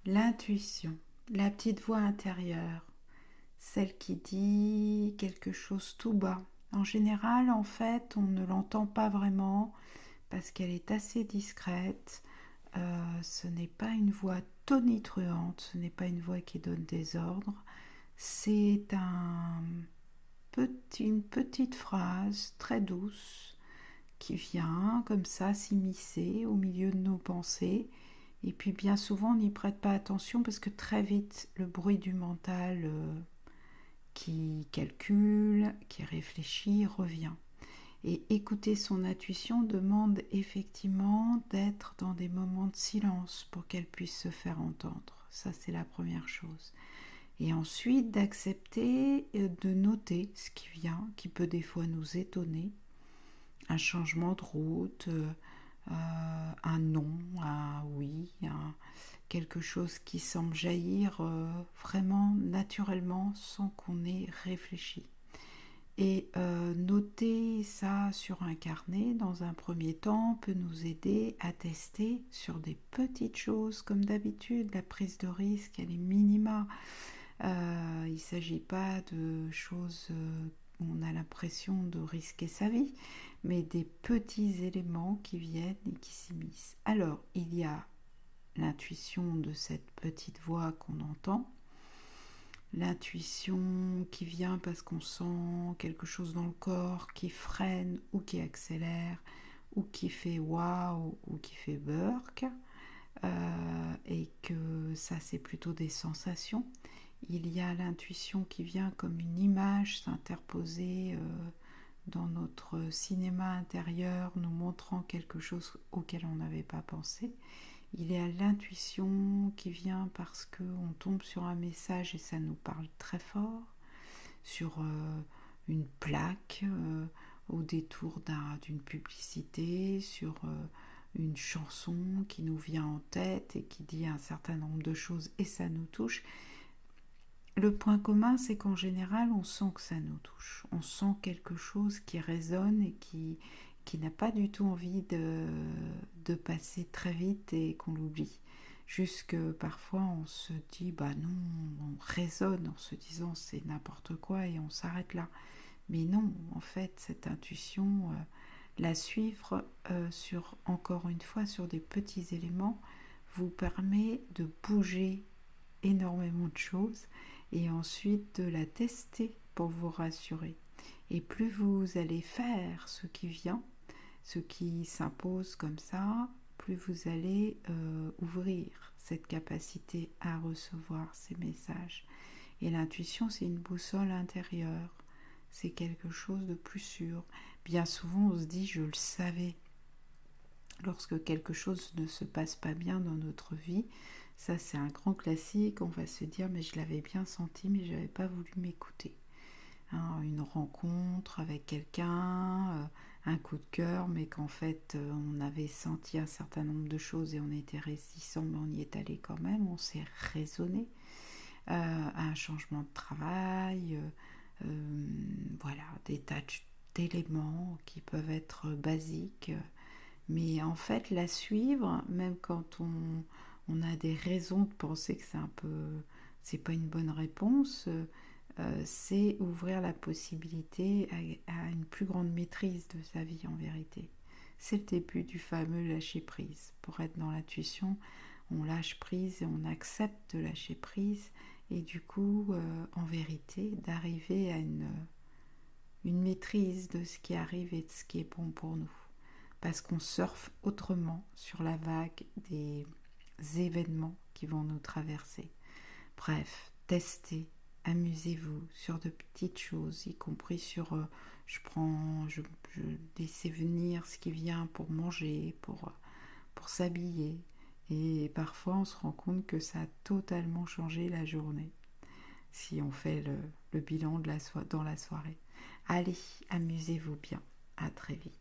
L'intuition, la petite voix intérieure, celle qui dit quelque chose tout bas. En général, en fait, on ne l'entend pas vraiment parce qu'elle est assez discrète. Ce n'est pas une voix tonitruante, ce n'est pas une voix qui donne des ordres. C'est une petite phrase très douce qui vient comme ça s'immiscer au milieu de nos pensées. Et puis bien souvent, on n'y prête pas attention parce que très vite, le bruit du mental qui calcule, qui réfléchit, revient. Et écouter son intuition demande effectivement d'être dans des moments de silence pour qu'elle puisse se faire entendre. Ça, c'est la première chose. Et ensuite, d'accepter de noter ce qui vient, qui peut des fois nous étonner. Un changement de route, un non, un oui, quelque chose qui semble jaillir vraiment naturellement sans qu'on ait réfléchi. Et noter ça sur un carnet dans un premier temps peut nous aider à tester sur des petites choses comme d'habitude. La prise de risque, elle est minima. Il ne s'agit pas de choses où on a l'impression de risquer sa vie, mais des petits éléments qui viennent et qui s'immiscent. Alors, il y a l'intuition de cette petite voix qu'on entend, l'intuition qui vient parce qu'on sent quelque chose dans le corps qui freine ou qui accélère, ou qui fait waouh ou qui fait burk, et que ça c'est plutôt des sensations. Il y a l'intuition qui vient comme une image s'interposer dans notre cinéma intérieur, nous montrant quelque chose auquel on n'avait pas pensé. Il y a l'intuition qui vient parce qu'on tombe sur un message et ça nous parle très fort, sur une plaque au détour d'une publicité, sur une chanson qui nous vient en tête et qui dit un certain nombre de choses et ça nous touche. Le point commun, c'est qu'en général, on sent que ça nous touche. On sent quelque chose qui résonne et qui n'a pas du tout envie de passer très vite et qu'on l'oublie. Jusque parfois, on se dit, bah non, on raisonne en se disant c'est n'importe quoi et on s'arrête là. Mais non, en fait, cette intuition, la suivre encore une fois, sur des petits éléments, vous permet de bouger énormément de choses et ensuite de la tester pour vous rassurer. Et plus vous allez faire ce qui vient, ce qui s'impose comme ça, plus vous allez ouvrir cette capacité à recevoir ces messages. Et l'intuition, c'est une boussole intérieure, c'est quelque chose de plus sûr. Bien souvent, on se dit, je le savais. Lorsque quelque chose ne se passe pas bien dans notre vie, ça c'est un grand classique, on va se dire mais je l'avais bien senti mais je n'avais pas voulu m'écouter. Une rencontre avec quelqu'un, un coup de cœur, mais qu'en fait on avait senti un certain nombre de choses et on était réticent, mais on y est allé quand même, on s'est raisonné. Un changement de travail, voilà, des tas d'éléments qui peuvent être basiques. Mais en fait, la suivre, même quand on a des raisons de penser que c'est pas une bonne réponse, c'est ouvrir la possibilité à une plus grande maîtrise de sa vie en vérité. C'est le début du fameux lâcher prise. Pour être dans l'intuition, on lâche prise et on accepte de lâcher prise et du coup, en vérité, d'arriver à une maîtrise de ce qui arrive et de ce qui est bon pour nous. Parce qu'on surfe autrement sur la vague des événements qui vont nous traverser. Bref, testez, amusez-vous sur de petites choses, y compris sur je laisse venir ce qui vient pour manger, pour s'habiller. Et parfois on se rend compte que ça a totalement changé la journée si on fait le bilan dans la soirée. Allez, amusez-vous bien. À très vite.